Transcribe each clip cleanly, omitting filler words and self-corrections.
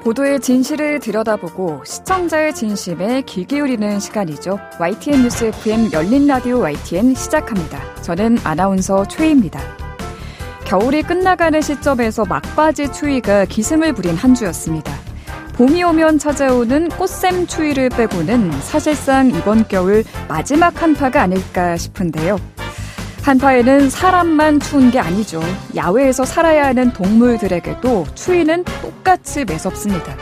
보도의 진실을 들여다보고 시청자의 진심에 귀 기울이는 시간이죠. YTN 뉴스 FM 열린 라디오 YTN 시작합니다. 저는 아나운서 최희입니다. 겨울이 끝나가는 시점에서 막바지 추위가 기승을 부린 한 주였습니다. 봄이 오면 찾아오는 꽃샘 추위를 빼고는 사실상 이번 겨울 마지막 한파가 아닐까 싶은데요. 한파에는 사람만 추운 게 아니죠. 야외에서 살아야 하는 동물들에게도 추위는 똑같이 매섭습니다.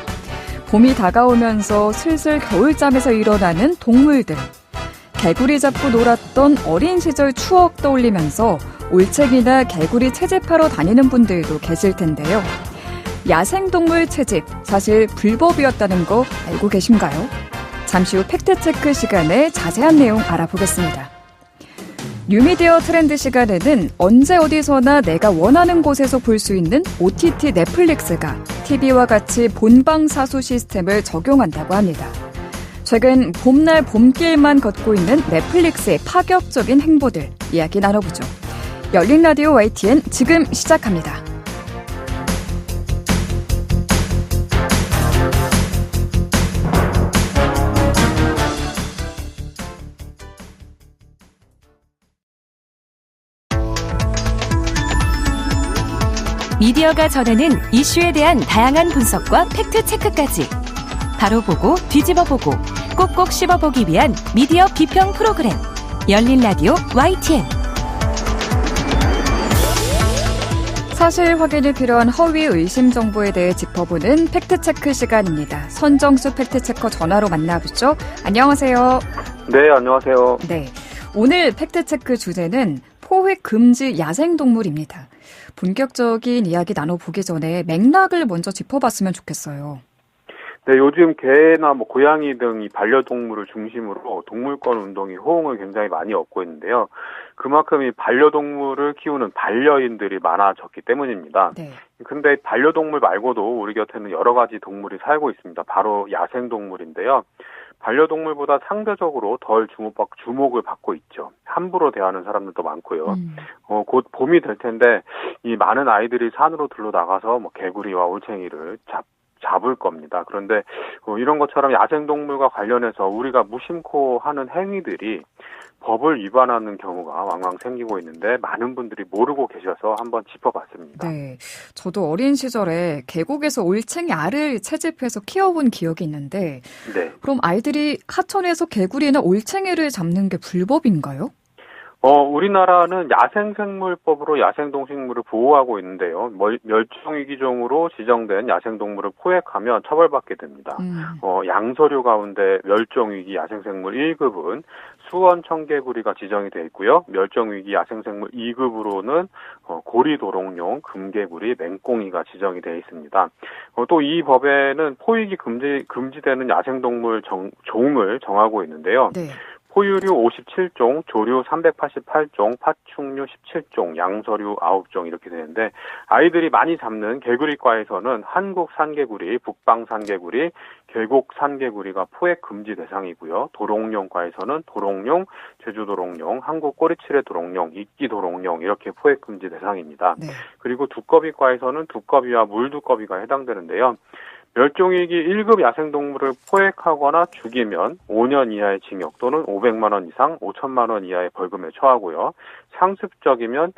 봄이 다가오면서 슬슬 겨울잠에서 일어나는 동물들. 개구리 잡고 놀았던 어린 시절 추억 떠올리면서 올챙이나 개구리 채집하러 다니는 분들도 계실 텐데요. 야생동물 채집, 사실 불법이었다는 거 알고 계신가요? 잠시 후 팩트체크 시간에 자세한 내용 알아보겠습니다. 뉴미디어 트렌드 시간에는 언제 어디서나 내가 원하는 곳에서 볼 수 있는 OTT 넷플릭스가 TV와 같이 본방사수 시스템을 적용한다고 합니다. 최근 봄날 봄길만 걷고 있는 넷플릭스의 파격적인 행보들 이야기 나눠보죠. 열린 라디오 YTN 지금 시작합니다. 미디어가 전하는 이슈에 대한 다양한 분석과 팩트체크까지 바로 보고 뒤집어보고 꼭꼭 씹어보기 위한 미디어 비평 프로그램 열린 라디오 YTN. 사실 확인이 필요한 허위 의심 정보에 대해 짚어보는 팩트체크 시간입니다. 선정수 팩트체커 전화로 만나보죠. 안녕하세요. 네, 안녕하세요. 네, 오늘 팩트체크 주제는 포획 금지 야생동물입니다. 본격적인 이야기 나눠보기 전에 맥락을 먼저 짚어봤으면 좋겠어요. 네, 요즘 개나 고양이 등 이 반려동물을 중심으로 동물권 운동이 호응을 굉장히 많이 얻고 있는데요. 그만큼 이 반려동물을 키우는 반려인들이 많아졌기 때문입니다. 네. 근데 반려동물 말고도 우리 곁에는 여러 가지 동물이 살고 있습니다. 바로 야생동물인데요. 반려동물보다 상대적으로 덜 주목을 받고 있죠. 함부로 대하는 사람들도 많고요. 곧 봄이 될 텐데 이 많은 아이들이 산으로 들러나가서 개구리와 올챙이를 잡을 겁니다. 그런데 이런 것처럼 야생동물과 관련해서 우리가 무심코 하는 행위들이 법을 위반하는 경우가 왕왕 생기고 있는데 많은 분들이 모르고 계셔서 한번 짚어봤습니다. 네, 저도 어린 시절에 계곡에서 올챙이 알을 채집해서 키워본 기억이 있는데 네. 그럼 아이들이 하천에서 개구리나 올챙이를 잡는 게 불법인가요? 우리나라는 야생생물법으로 야생동식물을 보호하고 있는데요. 멸종위기종으로 지정된 야생동물을 포획하면 처벌받게 됩니다. 양서류 가운데 멸종위기 야생생물 1급은 수원 청개구리가 지정이 되어 있고요. 멸종위기 야생생물 2급으로는 고리도롱뇽, 금개구리, 맹꽁이가 지정이 되어 있습니다. 또 이 법에는 포획이 금지되는 야생동물 종을 정하고 있는데요. 네. 포유류 57종, 조류 388종, 파충류 17종, 양서류 9종 이렇게 되는데 아이들이 많이 잡는 개구리과에서는 한국 산개구리, 북방 산개구리, 계곡 산개구리가 포획 금지 대상이고요. 도롱뇽과에서는 도롱뇽, 제주도롱뇽, 한국 꼬리치레 도롱뇽, 이끼 도롱뇽 이렇게 포획 금지 대상입니다. 네. 그리고 두꺼비과에서는 두꺼비와 물두꺼비가 해당되는데요. 멸종위기 1급 야생동물을 포획하거나 죽이면 5년 이하의 징역 또는 500만 원 이상 5천만 원 이하의 벌금에 처하고요. 상습적이면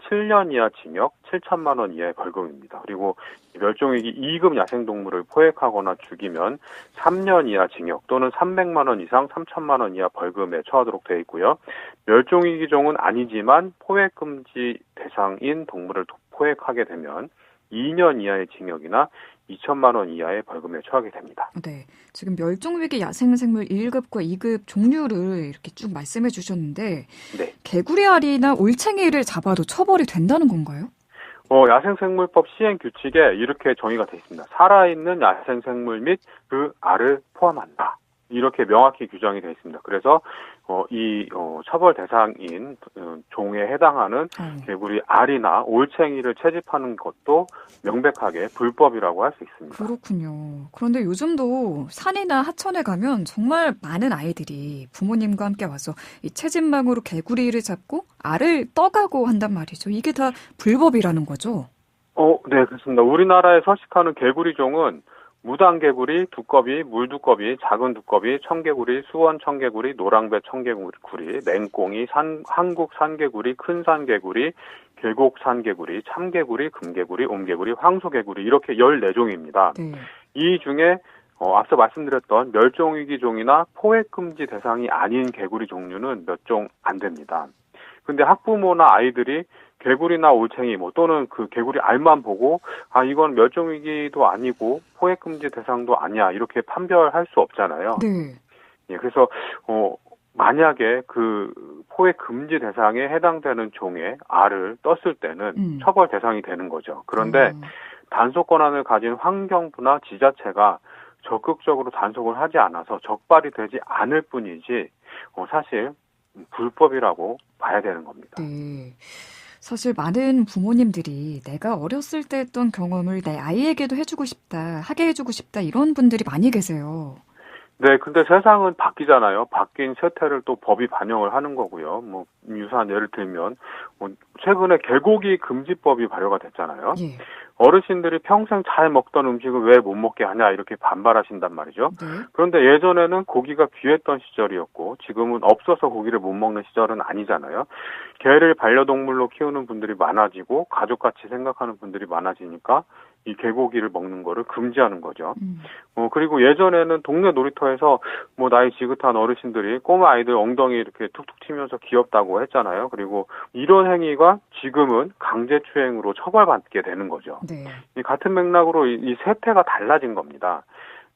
7년 이하 징역 7천만 원 이하의 벌금입니다. 그리고 멸종위기 2급 야생동물을 포획하거나 죽이면 3년 이하 징역 또는 300만 원 이상 3천만 원 이하 벌금에 처하도록 되어 있고요. 멸종위기종은 아니지만 포획금지 대상인 동물을 포획하게 되면 2년 이하의 징역이나 2천만 원 이하의 벌금에 처하게 됩니다. 네, 지금 멸종위기 야생생물 1급과 2급 종류를 이렇게 쭉 말씀해 주셨는데 네. 개구리알이나 올챙이를 잡아도 처벌이 된다는 건가요? 야생생물법 시행 규칙에 이렇게 정의가 되어 있습니다. 살아있는 야생생물 및 그 알을 포함한다. 이렇게 명확히 규정이 되어 있습니다. 그래서 이 처벌 대상인 종에 해당하는 개구리 알이나 올챙이를 채집하는 것도 명백하게 불법이라고 할 수 있습니다. 그렇군요. 그런데 요즘도 산이나 하천에 가면 정말 많은 아이들이 부모님과 함께 와서 이 채집망으로 개구리를 잡고 알을 떠가고 한단 말이죠. 이게 다 불법이라는 거죠? 네, 그렇습니다. 우리나라에 서식하는 개구리종은 무단개구리, 두꺼비, 물두꺼비, 작은 두꺼비, 청개구리, 수원 청개구리, 노랑배 청개구리, 맹꽁이, 한국 산개구리, 큰 산개구리, 계곡 산개구리, 참개구리, 금개구리, 옴개구리, 황소개구리 이렇게 14종입니다. 네. 이 중에 앞서 말씀드렸던 멸종위기종이나 포획금지 대상이 아닌 개구리 종류는 몇 종 안 됩니다. 근데 학부모나 아이들이 개구리나 올챙이 또는 그 개구리 알만 보고 이건 멸종위기도 아니고 포획금지 대상도 아니야 이렇게 판별할 수 없잖아요. 네. 예, 그래서 만약에 그 포획금지 대상에 해당되는 종의 알을 떴을 때는 처벌 대상이 되는 거죠. 그런데 단속 권한을 가진 환경부나 지자체가 적극적으로 단속을 하지 않아서 적발이 되지 않을 뿐이지 사실 불법이라고 봐야 되는 겁니다. 네. 사실 많은 부모님들이 내가 어렸을 때 했던 경험을 내 아이에게도 해주고 싶다, 하게 해주고 싶다 이런 분들이 많이 계세요. 네, 근데 세상은 바뀌잖아요. 바뀐 세태를 또 법이 반영을 하는 거고요. 유사한 예를 들면, 최근에 개고기 금지법이 발효가 됐잖아요. 예. 어르신들이 평생 잘 먹던 음식을 왜 못 먹게 하냐 이렇게 반발하신단 말이죠. 네. 그런데 예전에는 고기가 귀했던 시절이었고 지금은 없어서 고기를 못 먹는 시절은 아니잖아요. 개를 반려동물로 키우는 분들이 많아지고 가족같이 생각하는 분들이 많아지니까 이 개고기를 먹는 거를 금지하는 거죠. 그리고 예전에는 동네 놀이터에서 나이 지긋한 어르신들이 꼬마 아이들 엉덩이 이렇게 툭툭 치면서 귀엽다고 했잖아요. 그리고 이런 행위가 지금은 강제추행으로 처벌받게 되는 거죠. 네. 이 같은 맥락으로 이 세태가 달라진 겁니다.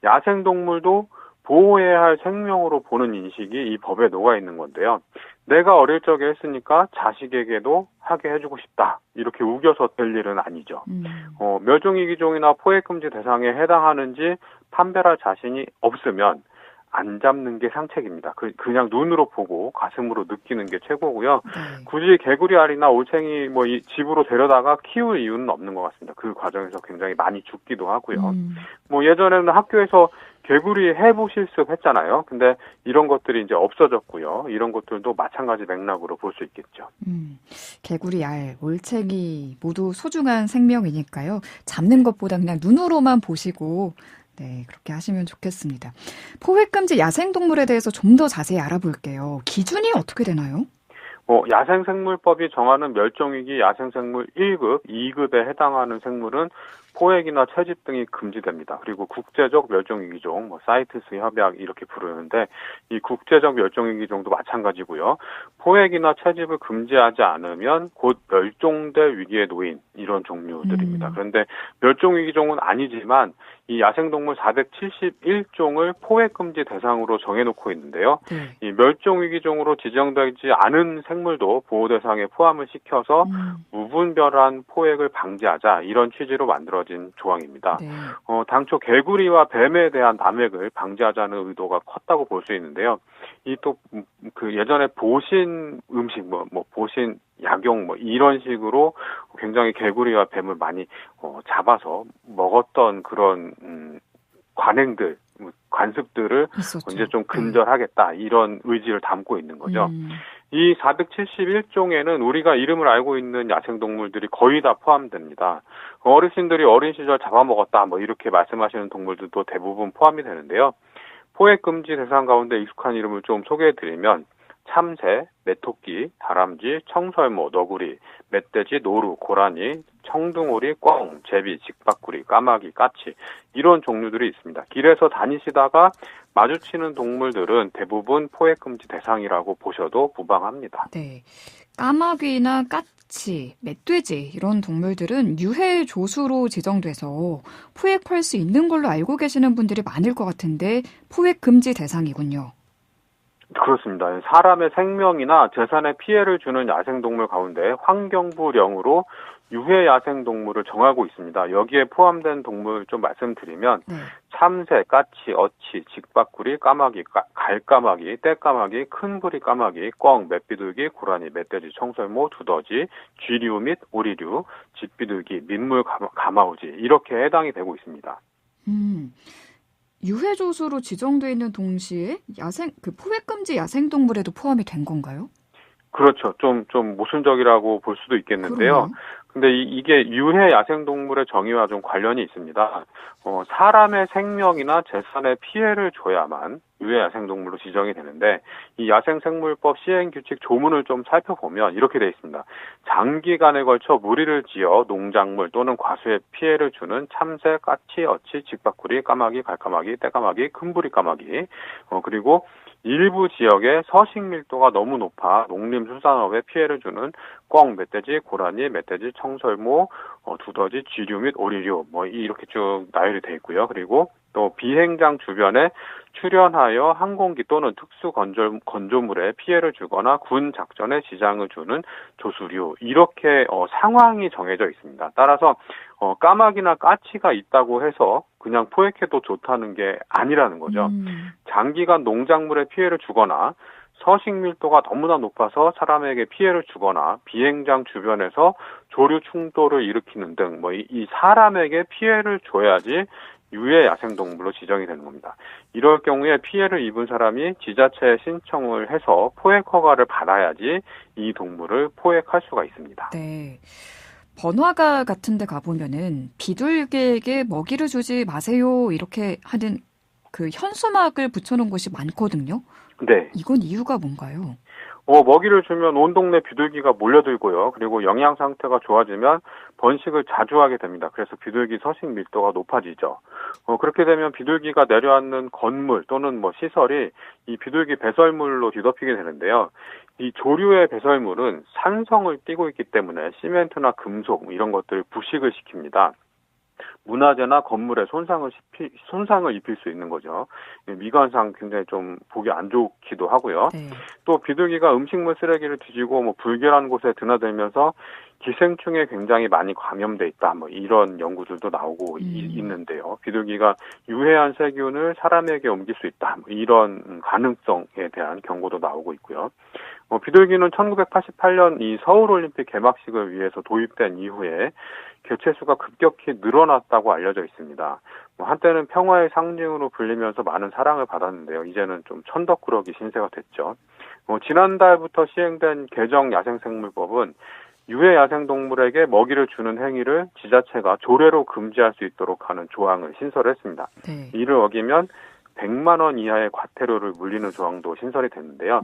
야생동물도 보호해야 할 생명으로 보는 인식이 이 법에 녹아 있는 건데요. 내가 어릴 적에 했으니까 자식에게도 하게 해주고 싶다. 이렇게 우겨서 될 일은 아니죠. 멸종위기종이나 포획금지 대상에 해당하는지 판별할 자신이 없으면 안 잡는 게 상책입니다. 그냥 눈으로 보고 가슴으로 느끼는 게 최고고요. 네. 굳이 개구리 알이나 올챙이 이 집으로 데려다가 키울 이유는 없는 것 같습니다. 그 과정에서 굉장히 많이 죽기도 하고요. 예전에는 학교에서 개구리 해부 실습 했잖아요. 근데 이런 것들이 이제 없어졌고요. 이런 것들도 마찬가지 맥락으로 볼 수 있겠죠. 개구리 알, 올챙이 모두 소중한 생명이니까요. 잡는 것보다 그냥 눈으로만 보시고 네, 그렇게 하시면 좋겠습니다. 포획금지 야생동물에 대해서 좀 더 자세히 알아볼게요. 기준이 어떻게 되나요? 야생생물법이 정하는 멸종위기 야생생물 1급, 2급에 해당하는 생물은 포획이나 채집 등이 금지됩니다. 그리고 국제적 멸종위기종, 사이테스 협약 이렇게 부르는데 이 국제적 멸종위기종도 마찬가지고요. 포획이나 채집을 금지하지 않으면 곧 멸종될 위기에 놓인 이런 종류들입니다. 그런데 멸종위기종은 아니지만 이 야생동물 471종을 포획금지 대상으로 정해놓고 있는데요. 이 멸종위기종으로 지정되지 않은 생물도 보호 대상에 포함을 시켜서 무분별한 포획을 방지하자 이런 취지로 만들어진 조항입니다. 네. 당초 개구리와 뱀에 대한 남획을 방지하자는 의도가 컸다고 볼 수 있는데요. 이 또 그 예전에 보신 음식 보신 약용 이런 식으로 굉장히 개구리와 뱀을 많이 잡아서 먹었던 그런 관행들, 관습들을 있었죠. 이제 좀 근절하겠다 이런 의지를 담고 있는 거죠. 이 471종에는 우리가 이름을 알고 있는 야생동물들이 거의 다 포함됩니다. 어르신들이 어린 시절 잡아먹었다 이렇게 말씀하시는 동물들도 대부분 포함이 되는데요. 포획금지 대상 가운데 익숙한 이름을 좀 소개해드리면 참새, 메토끼, 다람쥐, 청설모, 너구리, 멧돼지, 노루, 고라니, 청둥오리, 꿩, 제비, 직박구리, 까마귀, 까치 이런 종류들이 있습니다. 길에서 다니시다가 마주치는 동물들은 대부분 포획금지 대상이라고 보셔도 무방합니다. 네, 까마귀나 까치, 멧돼지 이런 동물들은 유해 조수로 지정돼서 포획할 수 있는 걸로 알고 계시는 분들이 많을 것 같은데 포획금지 대상이군요. 그렇습니다. 사람의 생명이나 재산에 피해를 주는 야생동물 가운데 환경부령으로 유해 야생동물을 정하고 있습니다. 여기에 포함된 동물 좀 말씀드리면 참새, 까치, 어치, 직박구리, 까마귀, 갈까마귀, 떼까마귀, 큰부리 까마귀, 꿩, 맷비둘기, 고라니, 멧돼지, 청설모, 두더지, 쥐류 및 오리류, 집비둘기, 민물 가마우지 이렇게 해당이 되고 있습니다. 유해조수로 지정되어 있는 동시에 포획금지 야생동물에도 포함이 된 건가요? 그렇죠. 좀 모순적이라고 볼 수도 있겠는데요. 근데 이게 유해 야생동물의 정의와 좀 관련이 있습니다. 사람의 생명이나 재산에 피해를 줘야만 유해 야생동물로 지정이 되는데, 이 야생생물법 시행규칙 조문을 좀 살펴보면 이렇게 돼 있습니다. 장기간에 걸쳐 무리를 지어 농작물 또는 과수에 피해를 주는 참새, 까치, 어치, 직박구리, 까마귀, 갈까마귀, 떼까마귀, 큰부리 까마귀, 그리고 일부 지역에 서식 밀도가 너무 높아 농림수산업에 피해를 주는 꿩, 멧돼지, 고라니, 멧돼지, 청설모, 두더지, 쥐류 및 오리류, 이렇게 쭉 나열이 돼 있고요. 그리고 또 비행장 주변에 출현하여 항공기 또는 특수 건조물에 피해를 주거나 군 작전에 지장을 주는 조수류, 이렇게 상황이 정해져 있습니다. 따라서 까마귀나 까치가 있다고 해서 그냥 포획해도 좋다는 게 아니라는 거죠. 장기간 농작물에 피해를 주거나 서식 밀도가 너무나 높아서 사람에게 피해를 주거나 비행장 주변에서 조류 충돌을 일으키는 등 이 사람에게 피해를 줘야지 유해 야생동물로 지정이 되는 겁니다. 이럴 경우에 피해를 입은 사람이 지자체에 신청을 해서 포획 허가를 받아야지 이 동물을 포획할 수가 있습니다. 네. 번화가 같은 데 가보면은 비둘기에게 먹이를 주지 마세요 이렇게 하는 그 현수막을 붙여놓은 곳이 많거든요. 네. 이건 이유가 뭔가요? 먹이를 주면 온 동네 비둘기가 몰려들고요. 그리고 영양 상태가 좋아지면 번식을 자주 하게 됩니다. 그래서 비둘기 서식 밀도가 높아지죠. 그렇게 되면 비둘기가 내려앉는 건물 또는 시설이 이 비둘기 배설물로 뒤덮이게 되는데요. 이 조류의 배설물은 산성을 띠고 있기 때문에 시멘트나 금속 이런 것들 부식을 시킵니다. 문화재나 건물에 손상을 입힐 수 있는 거죠. 미관상 굉장히 좀 보기 안 좋기도 하고요. 네. 또 비둘기가 음식물 쓰레기를 뒤지고 불결한 곳에 드나들면서 기생충에 굉장히 많이 감염돼 있다. 이런 연구들도 나오고 있는데요. 비둘기가 유해한 세균을 사람에게 옮길 수 있다. 이런 가능성에 대한 경고도 나오고 있고요. 비둘기는 1988년 이 서울올림픽 개막식을 위해서 도입된 이후에 개체수가 급격히 늘어났다고 알려져 있습니다. 한때는 평화의 상징으로 불리면서 많은 사랑을 받았는데요. 이제는 좀 천덕꾸러기 신세가 됐죠. 지난달부터 시행된 개정 야생생물법은 유해 야생동물에게 먹이를 주는 행위를 지자체가 조례로 금지할 수 있도록 하는 조항을 신설했습니다. 네. 이를 어기면 100만 원 이하의 과태료를 물리는 조항도 신설이 됐는데요.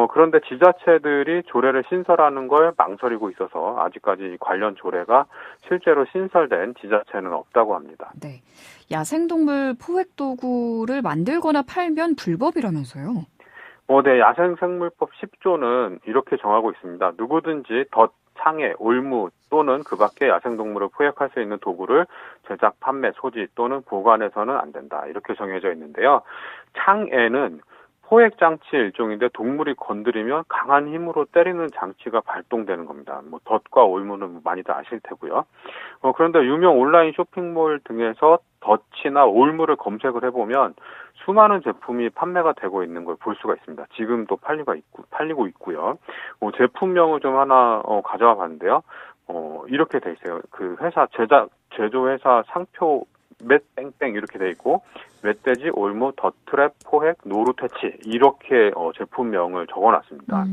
그런데 지자체들이 조례를 신설하는 걸 망설이고 있어서 아직까지 관련 조례가 실제로 신설된 지자체는 없다고 합니다. 네, 야생동물 포획 도구를 만들거나 팔면 불법이라면서요? 네, 야생생물법 10조는 이렇게 정하고 있습니다. 누구든지 덫, 창에, 올무 또는 그 밖에 야생동물을 포획할 수 있는 도구를 제작, 판매, 소지 또는 보관해서는 안 된다. 이렇게 정해져 있는데요. 창에는 포획 장치 일종인데 동물이 건드리면 강한 힘으로 때리는 장치가 발동되는 겁니다. 덫과 올무는 많이들 아실 테고요. 그런데 유명 온라인 쇼핑몰 등에서 덫이나 올무를 검색을 해보면 수많은 제품이 판매가 되고 있는 걸 볼 수가 있습니다. 지금도 팔리고 있고요. 제품명을 좀 하나 가져와 봤는데요. 이렇게 돼 있어요. 그 회사 제조회사 상표 맷 땡땡 이렇게 돼 있고 멧돼지, 올무, 덫트랩, 포획, 노루 퇴치 이렇게 제품명을 적어놨습니다.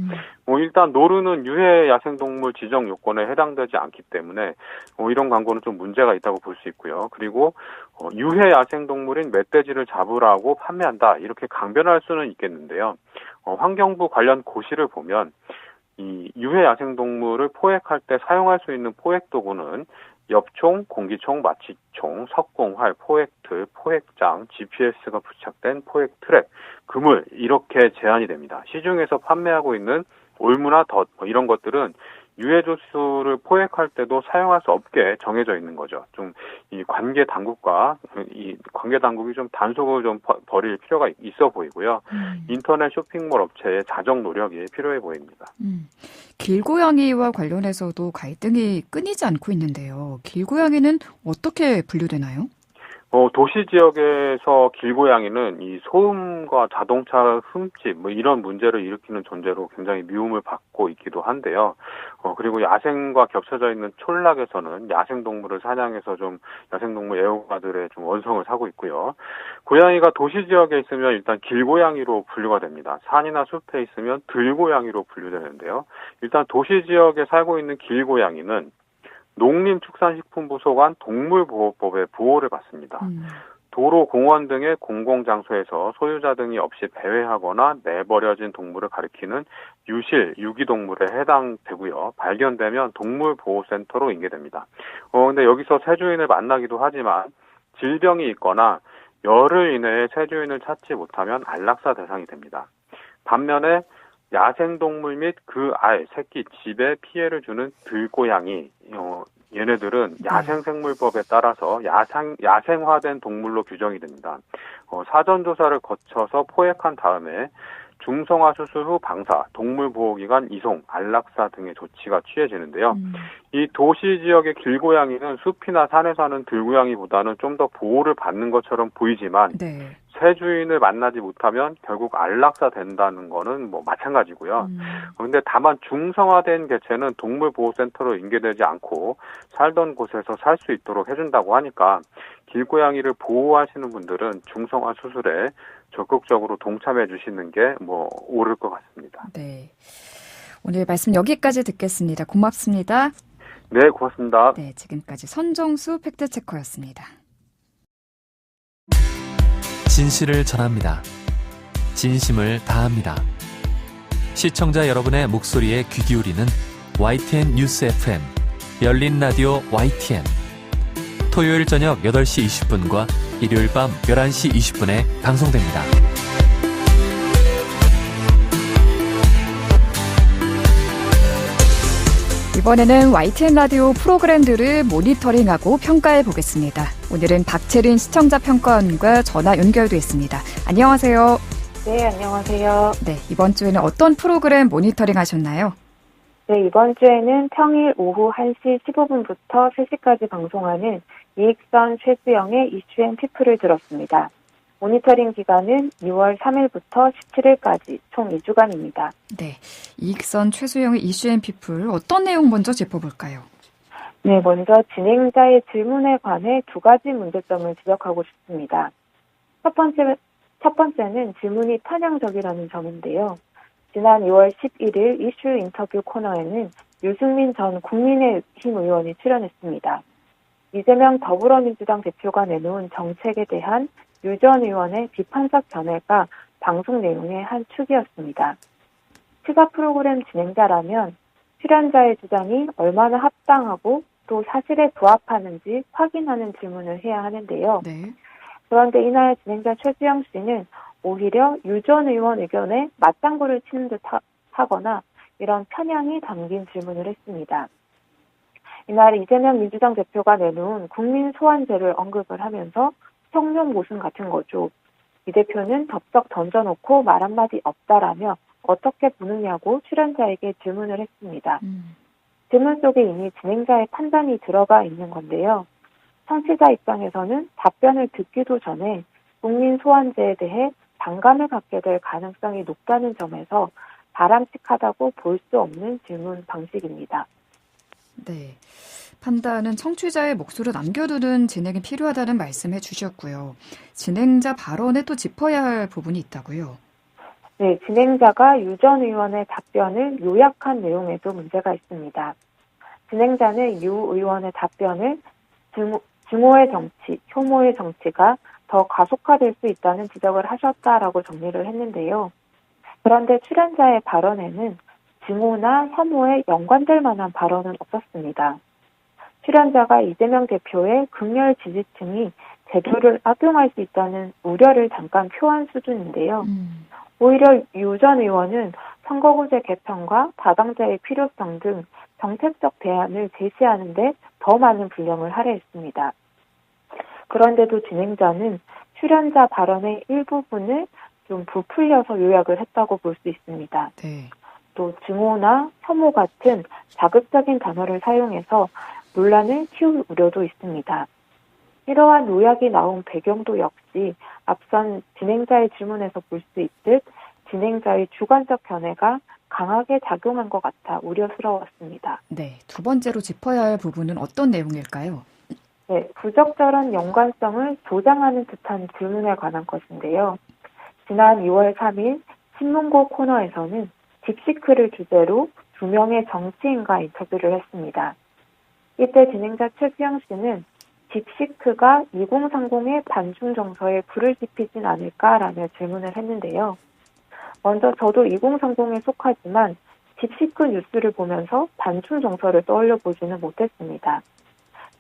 일단 노루는 유해 야생동물 지정 요건에 해당되지 않기 때문에 이런 광고는 좀 문제가 있다고 볼 수 있고요. 그리고 유해 야생동물인 멧돼지를 잡으라고 판매한다 이렇게 강변할 수는 있겠는데요. 환경부 관련 고시를 보면 이 유해 야생동물을 포획할 때 사용할 수 있는 포획 도구는 엽총, 공기총, 마취총, 석궁활, 포획틀, 포획장, GPS가 부착된 포획 트랩, 그물 이렇게 제한이 됩니다. 시중에서 판매하고 있는 올무나 덫 이런 것들은 유해조수를 포획할 때도 사용할 수 없게 정해져 있는 거죠. 좀 이 관계 당국이 좀 단속을 좀 벌일 필요가 있어 보이고요. 인터넷 쇼핑몰 업체의 자정 노력이 필요해 보입니다. 길고양이와 관련해서도 갈등이 끊이지 않고 있는데요. 길고양이는 어떻게 분류되나요? 도시 지역에서 길고양이는 이 소음과 자동차 흠집 이런 문제를 일으키는 존재로 굉장히 미움을 받고 있기도 한데요. 그리고 야생과 겹쳐져 있는 촌락에서는 야생동물을 사냥해서 좀 야생동물 애호가들의 좀 원성을 사고 있고요. 고양이가 도시 지역에 있으면 일단 길고양이로 분류가 됩니다. 산이나 숲에 있으면 들고양이로 분류되는데요. 일단 도시 지역에 살고 있는 길고양이는 농림축산식품부 소관 동물보호법의 보호를 받습니다. 도로, 공원 등의 공공장소에서 소유자 등이 없이 배회하거나 내버려진 동물을 가리키는 유실, 유기동물에 해당되고요. 발견되면 동물보호센터로 인계됩니다. 근데 여기서 새 주인을 만나기도 하지만 질병이 있거나 열흘 이내에 새 주인을 찾지 못하면 안락사 대상이 됩니다. 반면에 야생동물 및 그 알, 새끼, 집에 피해를 주는 들고양이, 얘네들은 야생생물법에 따라서 야생화된 동물로 규정이 됩니다. 사전조사를 거쳐서 포획한 다음에 중성화 수술 후 방사, 동물보호기관 이송, 안락사 등의 조치가 취해지는데요. 이 도시 지역의 길고양이는 숲이나 산에 사는 들고양이보다는 좀 더 보호를 받는 것처럼 보이지만 새 주인을 만나지 못하면 결국 안락사 된다는 거는 뭐 마찬가지고요. 그런데 다만 중성화된 개체는 동물보호센터로 인계되지 않고 살던 곳에서 살 수 있도록 해준다고 하니까 길고양이를 보호하시는 분들은 중성화 수술에 적극적으로 동참해 주시는 게 뭐 옳을 것 같습니다. 네. 오늘 말씀 여기까지 듣겠습니다. 고맙습니다. 네, 고맙습니다. 네, 지금까지 선정수 팩트체커였습니다. 진실을 전합니다. 진심을 다합니다. 시청자 여러분의 목소리에 귀 기울이는 YTN 뉴스 FM, 열린 라디오 YTN. 토요일 저녁 8시 20분과 일요일 밤 11시 20분에 방송됩니다. 이번에는 YTN 라디오 프로그램들을 모니터링하고 평가해 보겠습니다. 오늘은 박채린 시청자 평가원과 전화 연결돼 있습니다. 안녕하세요. 네, 안녕하세요. 네, 이번 주에는 어떤 프로그램 모니터링 하셨나요? 네, 이번 주에는 평일 오후 1시 15분부터 3시까지 방송하는 이익선 최수영의 이슈앤피플을 들었습니다. 모니터링 기간은 6월 3일부터 17일까지 총 2주간입니다. 네, 이익선 최수영의 이슈앤피플 어떤 내용 먼저 짚어볼까요? 네, 먼저 진행자의 질문에 관해 두 가지 문제점을 지적하고 싶습니다. 첫 번째는 질문이 편향적이라는 점인데요. 지난 2월 11일 이슈 인터뷰 코너에는 유승민 전 국민의힘 의원이 출연했습니다. 이재명 더불어민주당 대표가 내놓은 정책에 대한 유 전 의원의 비판적 견해가 방송 내용의 한 축이었습니다. 시사 프로그램 진행자라면 출연자의 주장이 얼마나 합당하고 또 사실에 부합하는지 확인하는 질문을 해야 하는데요. 네. 그런데 이날 진행자 최수영 씨는 오히려 유 전 의원 의견에 맞장구를 치는 듯 하거나 이런 편향이 담긴 질문을 했습니다. 이날 이재명 민주당 대표가 내놓은 국민 소환제를 언급을 하면서 청렴 모순 같은 거죠. 이 대표는 덥석 던져놓고 말 한마디 없다라며 어떻게 보느냐고 출연자에게 질문을 했습니다. 질문 속에 이미 진행자의 판단이 들어가 있는 건데요. 청취자 입장에서는 답변을 듣기도 전에 국민 소환제에 대해 반감을 갖게 될 가능성이 높다는 점에서 바람직하다고 볼 수 없는 질문 방식입니다. 네. 판단은 청취자의 목소리를 남겨두는 진행이 필요하다는 말씀해 주셨고요. 진행자 발언에 또 짚어야 할 부분이 있다고요? 네, 진행자가 유 전 의원의 답변을 요약한 내용에도 문제가 있습니다. 진행자는 유 의원의 답변을 증오의 정치, 혐오의 정치가 더 가속화될 수 있다는 지적을 하셨다라고 정리를 했는데요. 그런데 출연자의 발언에는 증오나 혐오에 연관될 만한 발언은 없었습니다. 출연자가 이재명 대표의 극렬 지지층이 제도를 악용할 수 있다는 우려를 잠깐 표한 수준인데요. 오히려 유 전 의원은 선거구제 개편과 다당제의 필요성 등 정책적 대안을 제시하는데 더 많은 분량을 할애했습니다. 그런데도 진행자는 출연자 발언의 일부분을 좀 부풀려서 요약을 했다고 볼 수 있습니다. 네. 또 증오나 혐오 같은 자극적인 단어를 사용해서 논란을 키울 우려도 있습니다. 이러한 요약이 나온 배경도 역시 앞선 진행자의 질문에서 볼 수 있듯 진행자의 주관적 견해가 강하게 작용한 것 같아 우려스러웠습니다. 네, 두 번째로 짚어야 할 부분은 어떤 내용일까요? 네, 부적절한 연관성을 조장하는 듯한 질문에 관한 것인데요. 지난 2월 3일 신문고 코너에서는 딥시크를 주제로 2명의 정치인과 인터뷰를 했습니다. 이때 진행자 최수영 씨는 딥시크가 2030의 반중 정서에 불을 지피진 않을까라며 질문을 했는데요. 먼저 저도 2030에 속하지만 딥시크 뉴스를 보면서 반중 정서를 떠올려 보지는 못했습니다.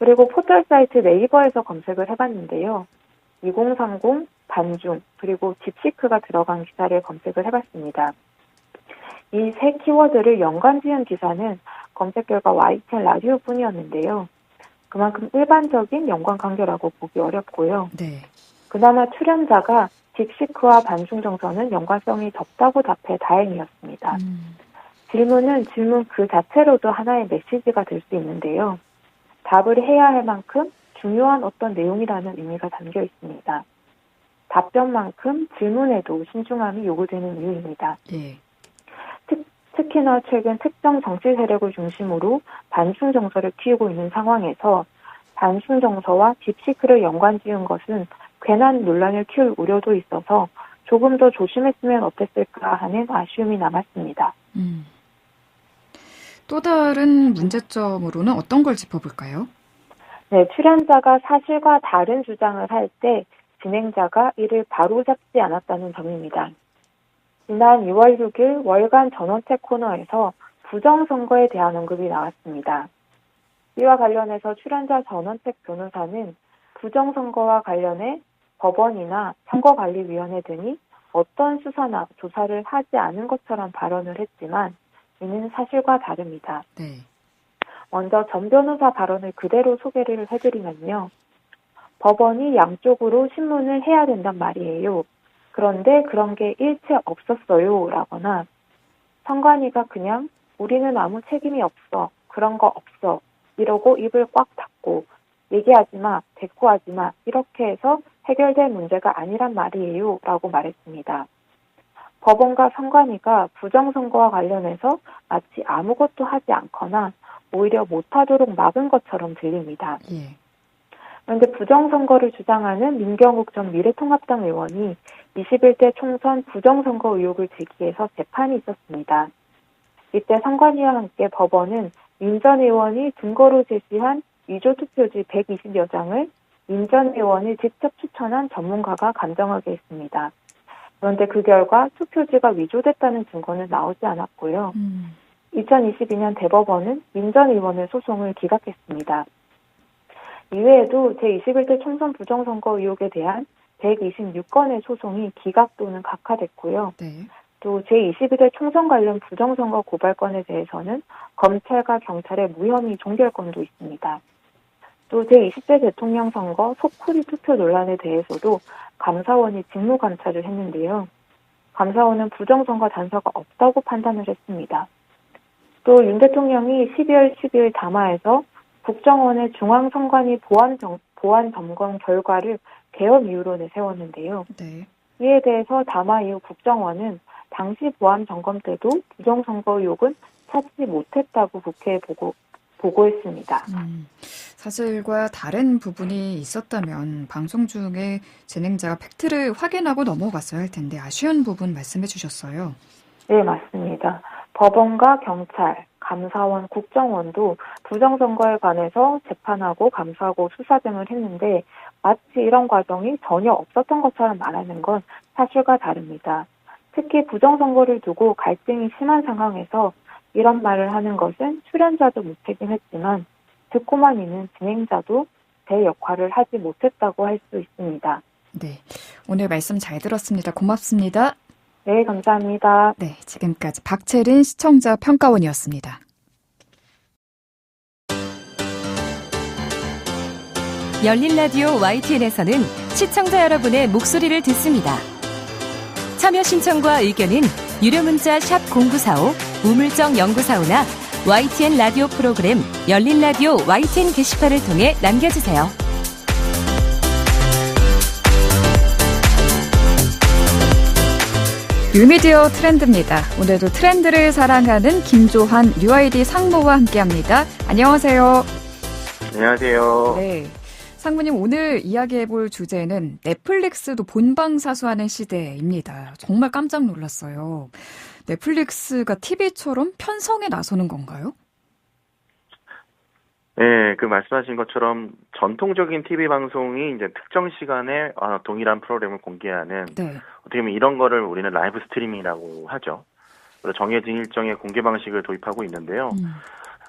그리고 포털 사이트 네이버에서 검색을 해봤는데요. 2030, 반중, 그리고 딥시크가 들어간 기사를 검색을 해봤습니다. 이 세 키워드를 연관 지은 기사는 검색 결과 YTN 라디오뿐이었는데요. 그만큼 일반적인 연관 관계라고 보기 어렵고요. 네. 그나마 출연자가 딥시크와 반중 정서는 연관성이 적다고 답해 다행이었습니다. 질문은 질문 그 자체로도 하나의 메시지가 될 수 있는데요. 답을 해야 할 만큼 중요한 어떤 내용이라는 의미가 담겨 있습니다. 답변만큼 질문에도 신중함이 요구되는 이유입니다. 예. 특히나 최근 특정 정치 세력을 중심으로 반중 정서를 키우고 있는 상황에서 반중 정서와 딥시크를 연관 지은 것은 괜한 논란을 키울 우려도 있어서 조금 더 조심했으면 어땠을까 하는 아쉬움이 남았습니다. 또 다른 문제점으로는 어떤 걸 짚어볼까요? 네, 출연자가 사실과 다른 주장을 할 때 진행자가 이를 바로잡지 않았다는 점입니다. 지난 2월 6일 월간 전원책 코너에서 부정선거에 대한 언급이 나왔습니다. 이와 관련해서 출연자 전원책 변호사는 부정선거와 관련해 법원이나 선거관리위원회 등이 어떤 수사나 조사를 하지 않은 것처럼 발언을 했지만 이는 사실과 다릅니다. 네. 먼저 전 변호사 발언을 그대로 소개를 해드리면요. 법원이 양쪽으로 신문을 해야 된단 말이에요. 그런데 그런 게 일체 없었어요. 라거나 선관위가 그냥 우리는 아무 책임이 없어. 그런 거 없어. 이러고 입을 꽉 닫고 얘기하지 마. 대꾸하지 마. 이렇게 해서 해결될 문제가 아니란 말이에요. 라고 말했습니다. 법원과 선관위가 부정선거와 관련해서 마치 아무것도 하지 않거나 오히려 못하도록 막은 것처럼 들립니다. 예. 그런데 부정선거를 주장하는 민경욱 전 미래통합당 의원이 21대 총선 부정선거 의혹을 제기해서 재판이 있었습니다. 이때 선관위와 함께 법원은 민 전 의원이 증거로 제시한 위조투표지 120여 장을 민 전 의원이 직접 추천한 전문가가 감정하게 했습니다. 그런데 그 결과 투표지가 위조됐다는 증거는 나오지 않았고요. 2022년 대법원은 민 전 의원의 소송을 기각했습니다. 이외에도 제21대 총선 부정선거 의혹에 대한 126건의 소송이 기각 또는 각하됐고요. 네. 또 제22대 총선 관련 부정선거 고발건에 대해서는 검찰과 경찰의 무혐의 종결권도 있습니다. 또 제20대 대통령 선거 속풀이 투표 논란에 대해서도 감사원이 직무감찰을 했는데요. 감사원은 부정선거 단서가 없다고 판단을 했습니다. 또 윤 대통령이 12월 10일 담화에서 국정원의 중앙선관위 보안 점검 결과를 개업 이유로 내세웠는데요. 네. 이에 대해서 담화 이후 국정원은 당시 보안 점검 때도 부정선거 의혹은 찾지 못했다고 국회에 보고했습니다. 사실과 다른 부분이 있었다면 방송 중에 진행자가 팩트를 확인하고 넘어갔어야 할 텐데 아쉬운 부분 말씀해 주셨어요. 네, 맞습니다. 법원과 경찰, 감사원, 국정원도 부정선거에 관해서 재판하고 감사하고 수사 등을 했는데 마치 이런 과정이 전혀 없었던 것처럼 말하는 건 사실과 다릅니다. 특히 부정선거를 두고 갈등이 심한 상황에서 이런 말을 하는 것은 출연자도 무책임했지만 듣고만 있는 진행자도 제 역할을 하지 못했다고 할 수 있습니다. 네, 오늘 말씀 잘 들었습니다. 고맙습니다. 네, 감사합니다. 네, 지금까지 박채린 시청자 평가원이었습니다. 열린 라디오 YTN에서는 시청자 여러분의 목소리를 듣습니다. 참여 신청과 의견은 유료 문자 샵 0945, 우물정 0945나 YTN 라디오 프로그램 열린 라디오 YTN 게시판을 통해 남겨주세요. 뉴미디어 트렌드입니다. 오늘도 트렌드를 사랑하는 김조한 UID 상무와 함께합니다. 안녕하세요. 안녕하세요. 네, 상무님 오늘 이야기해볼 주제는 넷플릭스도 본방사수하는 시대입니다. 정말 깜짝 놀랐어요. 넷플릭스가 TV처럼 편성에 나서는 건가요? 네, 그 말씀하신 것처럼 전통적인 TV 방송이 이제 특정 시간에 동일한 프로그램을 공개하는 어떻게 보면 이런 거를 우리는 라이브 스트리밍이라고 하죠. 그래서 정해진 일정의 공개 방식을 도입하고 있는데요.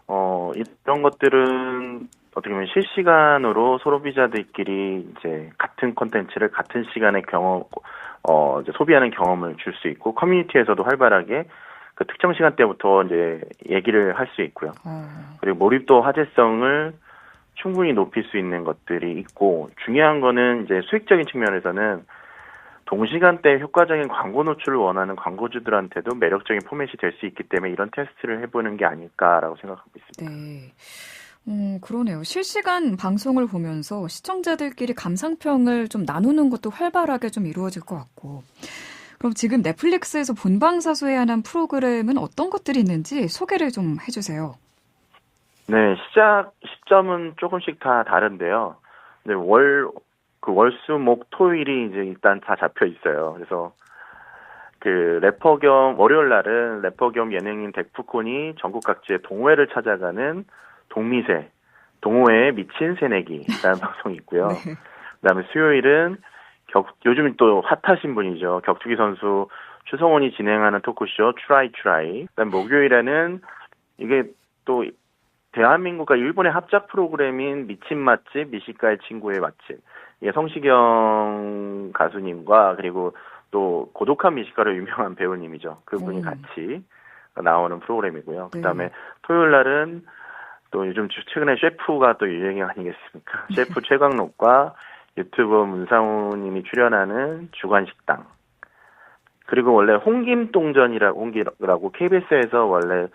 이런 것들은 어떻게 보면 실시간으로 소비자들끼리 이제 같은 콘텐츠를 같은 시간에 이제 소비하는 경험을 줄 수 있고 커뮤니티에서도 활발하게 그 특정 시간대부터 이제 얘기를 할 수 있고요. 그리고 몰입도 화제성을 충분히 높일 수 있는 것들이 있고 중요한 거는 이제 수익적인 측면에서는 동시간대 효과적인 광고 노출을 원하는 광고주들한테도 매력적인 포맷이 될 수 있기 때문에 이런 테스트를 해보는 게 아닐까라고 생각하고 있습니다. 네. 그러네요. 실시간 방송을 보면서 시청자들끼리 감상평을 좀 나누는 것도 활발하게 좀 이루어질 것 같고. 그럼 지금 넷플릭스에서 본방사수해야 하는 프로그램은 어떤 것들이 있는지 소개를 좀 해주세요. 네, 시작 시점은 조금씩 다 다른데요. 네, 월, 수, 목, 토일이 이제 일단 다 잡혀 있어요. 그래서 그 래퍼 겸 월요일 날은 래퍼 겸 예능인 덱프콘이 전국 각지의 동호회를 찾아가는 동호회에 미친 새내기라는 방송이 있고요. 네. 그다음에 수요일은 요즘 또 핫하신 분이죠. 격투기 선수 추성훈이 진행하는 토크쇼 트라이. 그다음 목요일에는 이게 또 대한민국과 일본의 합작 프로그램인 미친 맛집 미식가의 친구의 맛집. 이게 성시경 가수님과 그리고 또 고독한 미식가로 유명한 배우님이죠. 그분이 같이 나오는 프로그램이고요. 그다음에 토요일 날은 또 요즘 최근에 셰프가 또 유행이 아니겠습니까? 셰프 최광록과 유튜버 문상우님이 출연하는 주간식당. 그리고 원래 홍김동전이라고 KBS에서 원래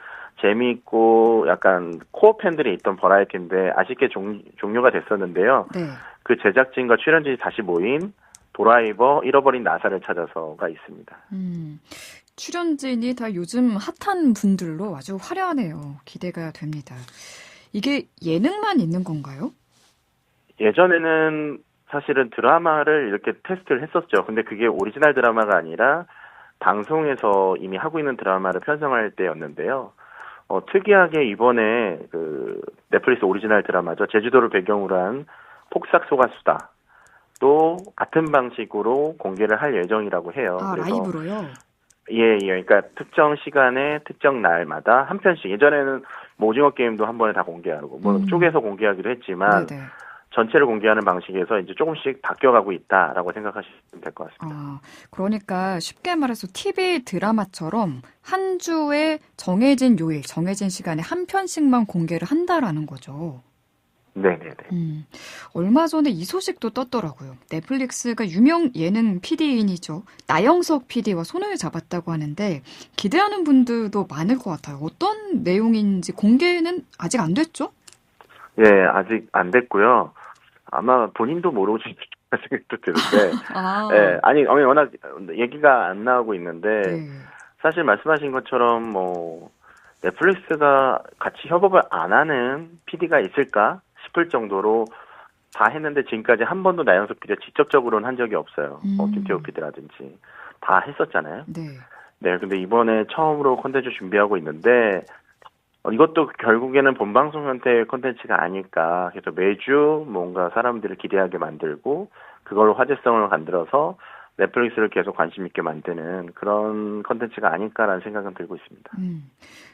재미있고 약간 코어 팬들이 있던 버라이티인데 아쉽게 종료가 됐었는데요. 네. 그 제작진과 출연진이 다시 모인 도라이버 잃어버린 나사를 찾아서가 있습니다. 출연진이 다 요즘 핫한 분들로 아주 화려하네요. 기대가 됩니다. 이게 예능만 있는 건가요? 예전에는 사실은 드라마를 이렇게 테스트를 했었죠. 근데 그게 오리지널 드라마가 아니라 방송에서 이미 하고 있는 드라마를 편성할 때였는데요. 특이하게 이번에 그 넷플릭스 오리지널 드라마죠. 제주도를 배경으로 한 폭삭 소가수다. 또 같은 방식으로 공개를 할 예정이라고 해요. 그래서 라이브로요? 예. 그러니까 특정 시간에 특정 날마다 한 편씩. 예전에는 오징어 게임도 한 번에 다 공개하고 쪼개서 공개하기도 했지만 네네. 전체를 공개하는 방식에서 이제 조금씩 바뀌어가고 있다라고 생각하시면 될 것 같습니다. 그러니까 쉽게 말해서 TV 드라마처럼 한 주에 정해진 요일, 정해진 시간에 한 편씩만 공개를 한다라는 거죠. 네네네. 얼마 전에 이 소식도 떴더라고요. 넷플릭스가 유명 예능 PD인이죠. 나영석 PD와 손을 잡았다고 하는데 기대하는 분들도 많을 것 같아요. 어떤 내용인지 공개는 아직 안 됐죠? 예, 아직 안 됐고요. 아마 본인도 모르고 싶다는 생각도 드는데, 예, 아니 워낙 얘기가 안 나오고 있는데 사실 말씀하신 것처럼 넷플릭스가 같이 협업을 안 하는 PD가 있을까 싶을 정도로 다 했는데 지금까지 한 번도 나영석 PD가 직접적으로는 한 적이 없어요. 김태호 PD라든지 다 했었잖아요. 네, 근데 이번에 처음으로 콘텐츠 준비하고 있는데. 이것도 결국에는 본방송 형태의 콘텐츠가 아닐까. 그래서 매주 뭔가 사람들을 기대하게 만들고 그걸로 화제성을 만들어서 넷플릭스를 계속 관심 있게 만드는 그런 콘텐츠가 아닐까라는 생각은 들고 있습니다.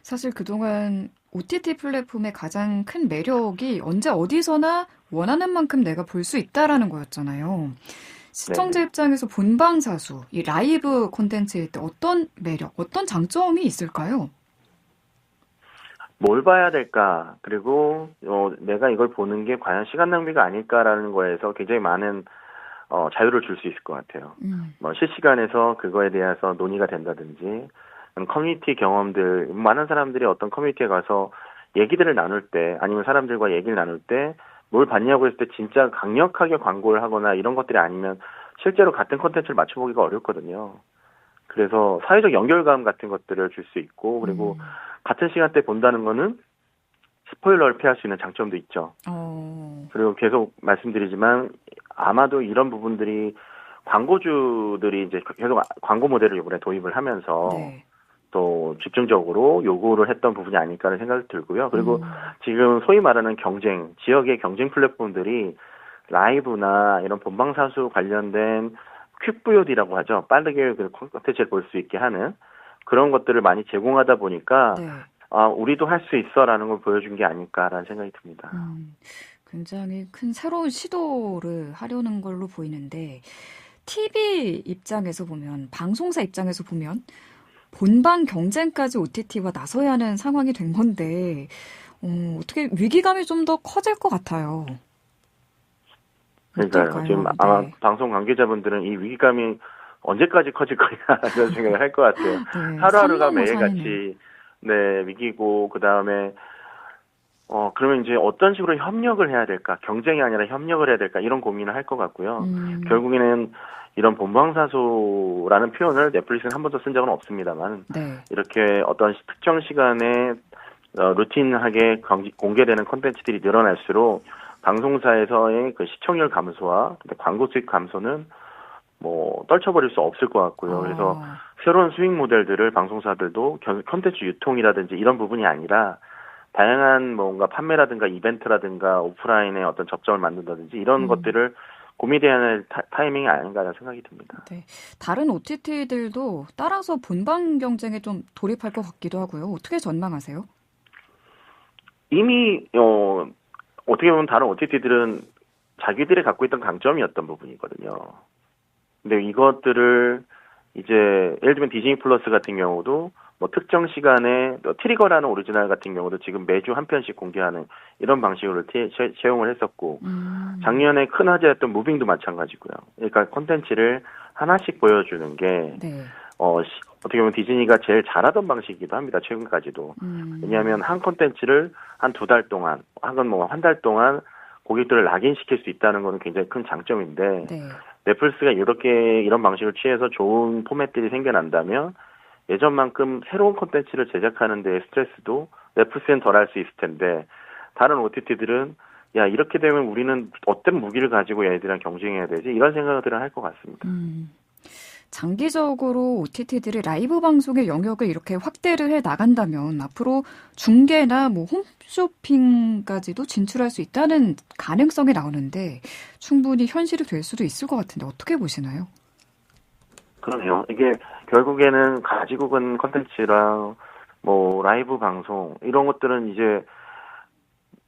사실 그동안 OTT 플랫폼의 가장 큰 매력이 언제 어디서나 원하는 만큼 내가 볼 수 있다라는 거였잖아요. 시청자 입장에서 본방사수, 이 라이브 콘텐츠일 때 어떤 매력, 어떤 장점이 있을까요? 뭘 봐야 될까? 그리고 내가 이걸 보는 게 과연 시간 낭비가 아닐까라는 거에서 굉장히 많은 자유를 줄 수 있을 것 같아요. 실시간에서 그거에 대해서 논의가 된다든지 커뮤니티 경험들, 많은 사람들이 어떤 커뮤니티에 가서 얘기들을 나눌 때 아니면 사람들과 얘기를 나눌 때 뭘 봤냐고 했을 때 진짜 강력하게 광고를 하거나 이런 것들이 아니면 실제로 같은 콘텐츠를 맞춰보기가 어렵거든요. 그래서 사회적 연결감 같은 것들을 줄 수 있고 그리고 같은 시간대 본다는 거는 스포일러를 피할 수 있는 장점도 있죠. 그리고 계속 말씀드리지만 아마도 이런 부분들이 광고주들이 이제 계속 광고 모델을 이번에 도입을 하면서 네. 또 집중적으로 요구를 했던 부분이 아닐까라는 생각이 들고요. 그리고 지금 소위 말하는 경쟁, 지역의 경쟁 플랫폼들이 라이브나 이런 본방사수 관련된 퀵VOD라고 하죠. 빠르게 그 콘텐츠를 볼 수 있게 하는 그런 것들을 많이 제공하다 보니까 네. 우리도 할 수 있어라는 걸 보여준 게 아닐까라는 생각이 듭니다. 굉장히 큰 새로운 시도를 하려는 걸로 보이는데 TV 입장에서 보면 방송사 입장에서 보면 본방 경쟁까지 OTT와 나서야 하는 상황이 된 건데 어떻게 위기감이 좀 더 커질 것 같아요. 그러니까요. 지금 네. 아마 방송 관계자분들은 이 위기감이 언제까지 커질 거냐 이런 생각을 할 것 같아요. 네, 하루하루가 매일같이 네, 위기고 그다음에 그러면 이제 어떤 식으로 협력을 해야 될까? 경쟁이 아니라 협력을 해야 될까? 이런 고민을 할 것 같고요. 결국에는 이런 본방사수라는 표현을 넷플릭스는 한 번도 쓴 적은 없습니다만 네. 이렇게 어떤 특정 시간에 루틴하게 공개되는 콘텐츠들이 늘어날수록 방송사에서의 그 시청률 감소와 광고 수익 감소는 뭐 떨쳐버릴 수 없을 것 같고요. 그래서 새로운 수익 모델들을 방송사들도 콘텐츠 유통이라든지 이런 부분이 아니라 다양한 뭔가 판매라든가 이벤트라든가 오프라인의 어떤 접점을 만든다든지 이런 것들을 고민해야 할 타이밍이 아닌가라는 생각이 듭니다. 네, 다른 OTT들도 따라서 본방 경쟁에 좀 돌입할 것 같기도 하고요. 어떻게 전망하세요? 이미 어떻게 보면 다른 OTT들은 자기들이 갖고 있던 강점이었던 부분이거든요. 근데 이것들을 이제 예를 들면 디즈니 플러스 같은 경우도 뭐 특정 시간에 트리거라는 오리지널 같은 경우도 지금 매주 한 편씩 공개하는 이런 방식으로 채용을 했었고 작년에 큰 화제였던 무빙도 마찬가지고요. 그러니까 콘텐츠를 하나씩 보여주는 게 네. 어떻게 보면 디즈니가 제일 잘하던 방식이기도 합니다. 최근까지도. 왜냐하면 한 콘텐츠를 한 2달 동안 혹은 뭐 한 달 동안 고객들을 락인시킬 수 있다는 것은 굉장히 큰 장점인데 네. 넷플릭스가 이렇게 이런 방식을 취해서 좋은 포맷들이 생겨난다면 예전만큼 새로운 콘텐츠를 제작하는 데 스트레스도 넷플릭스는 덜 할 수 있을 텐데 다른 OTT들은 야 이렇게 되면 우리는 어떤 무기를 가지고 얘네들이랑 경쟁해야 되지 이런 생각들을 할 것 같습니다. 장기적으로 OTT들이 라이브 방송의 영역을 이렇게 확대를 해 나간다면 앞으로 중계나 뭐 홈쇼핑까지도 진출할 수 있다는 가능성이 나오는데 충분히 현실이 될 수도 있을 것 같은데 어떻게 보시나요? 그러네요. 이게 결국에는 가지국은 콘텐츠랑 뭐 라이브 방송 이런 것들은 이제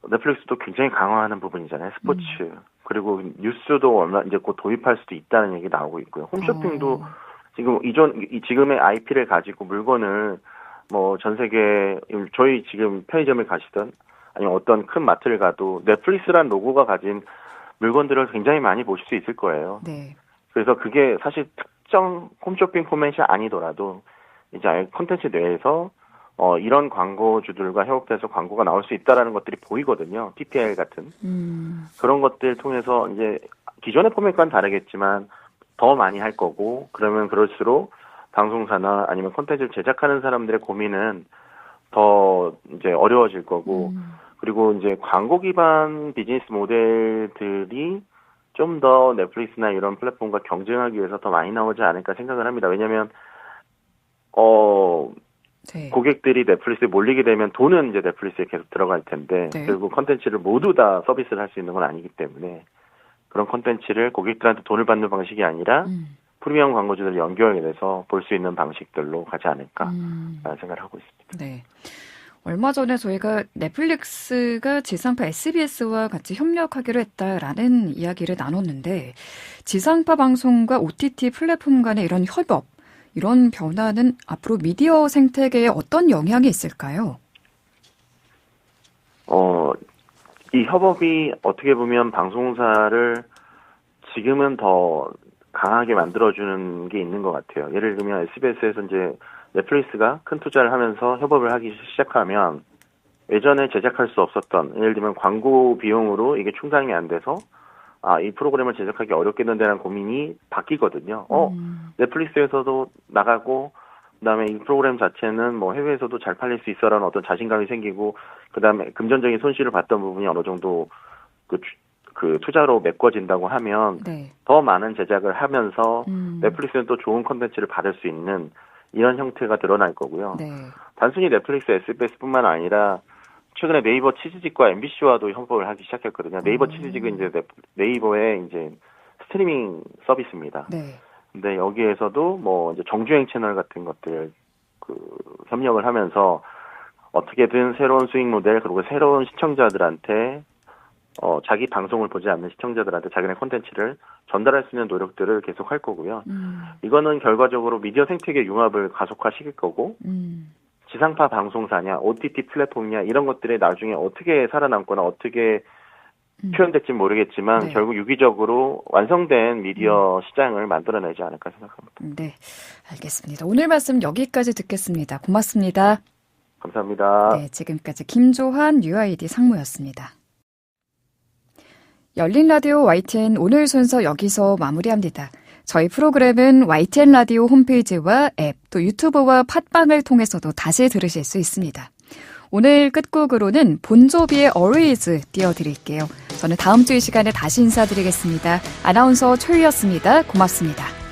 넷플릭스도 굉장히 강화하는 부분이잖아요. 스포츠 그리고 뉴스도 얼마 이제 곧 도입할 수도 있다는 얘기 나오고 있고요. 홈쇼핑도 지금의 IP를 가지고 물건을 뭐 전 세계 저희 지금 편의점을 가시던 아니면 어떤 큰 마트를 가도 넷플릭스란 로고가 가진 물건들을 굉장히 많이 보실 수 있을 거예요. 네. 그래서 그게 사실 특정 홈쇼핑 포맷이 아니더라도 이제 콘텐츠 내에서 이런 광고주들과 협업해서 광고가 나올 수 있다라는 것들이 보이거든요. PPL 같은 그런 것들 통해서 이제 기존의 포맷과는 다르겠지만 더 많이 할 거고 그러면 그럴수록 방송사나 아니면 콘텐츠를 제작하는 사람들의 고민은 더 이제 어려워질 거고 그리고 이제 광고 기반 비즈니스 모델들이 좀 더 넷플릭스나 이런 플랫폼과 경쟁하기 위해서 더 많이 나오지 않을까 생각을 합니다. 왜냐하면 네. 고객들이 넷플릭스에 몰리게 되면 돈은 이제 넷플릭스에 계속 들어갈 텐데 네. 결국 콘텐츠를 모두 다 서비스를 할 수 있는 건 아니기 때문에 그런 콘텐츠를 고객들한테 돈을 받는 방식이 아니라 프리미엄 광고주들을 연결해서 볼 수 있는 방식들로 가지 않을까 생각을 하고 있습니다. 네. 얼마 전에 저희가 넷플릭스가 지상파 SBS와 같이 협력하기로 했다라는 이야기를 나눴는데 지상파 방송과 OTT 플랫폼 간의 이런 협업, 이런 변화는 앞으로 미디어 생태계에 어떤 영향이 있을까요? 이 협업이 어떻게 보면 방송사를 지금은 더 강하게 만들어주는 게 있는 것 같아요. 예를 들면 SBS에서 이제 넷플릭스가 큰 투자를 하면서 협업을 하기 시작하면 예전에 제작할 수 없었던 예를 들면 광고 비용으로 이게 충당이 안 돼서 이 프로그램을 제작하기 어렵겠는데라는 고민이 바뀌거든요. 넷플릭스에서도 나가고, 그 다음에 이 프로그램 자체는 뭐 해외에서도 잘 팔릴 수 있어라는 어떤 자신감이 생기고, 그 다음에 금전적인 손실을 봤던 부분이 어느 정도 그 투자로 메꿔진다고 하면 네. 더 많은 제작을 하면서 넷플릭스는 또 좋은 콘텐츠를 받을 수 있는 이런 형태가 드러날 거고요. 네. 단순히 넷플릭스, SBS뿐만 아니라 최근에 네이버 치즈직과 MBC와도 협업을 하기 시작했거든요. 네이버 치즈직은 이제 네이버의 이제 스트리밍 서비스입니다. 네. 근데 여기에서도 뭐 이제 정주행 채널 같은 것들 협력을 하면서 어떻게든 새로운 수익 모델 그리고 새로운 시청자들한테 자기 방송을 보지 않는 시청자들한테 자기네 콘텐츠를 전달할 수 있는 노력들을 계속 할 거고요. 이거는 결과적으로 미디어 생태계 융합을 가속화시킬 거고 지상파 방송사냐 OTT 플랫폼이냐 이런 것들이 나중에 어떻게 살아남거나 어떻게 표현될지 모르겠지만 네. 결국 유기적으로 완성된 미디어 시장을 만들어내지 않을까 생각합니다. 네, 알겠습니다. 오늘 말씀 여기까지 듣겠습니다. 고맙습니다. 감사합니다. 네, 지금까지 김조한 UID 상무였습니다. 열린 라디오 YTN 오늘 순서 여기서 마무리합니다. 저희 프로그램은 YTN 라디오 홈페이지와 앱, 또 유튜브와 팟빵을 통해서도 다시 들으실 수 있습니다. 오늘 끝곡으로는 본조비의 Always 띄워드릴게요. 저는 다음 주 이 시간에 다시 인사드리겠습니다. 아나운서 최유였습니다. 고맙습니다.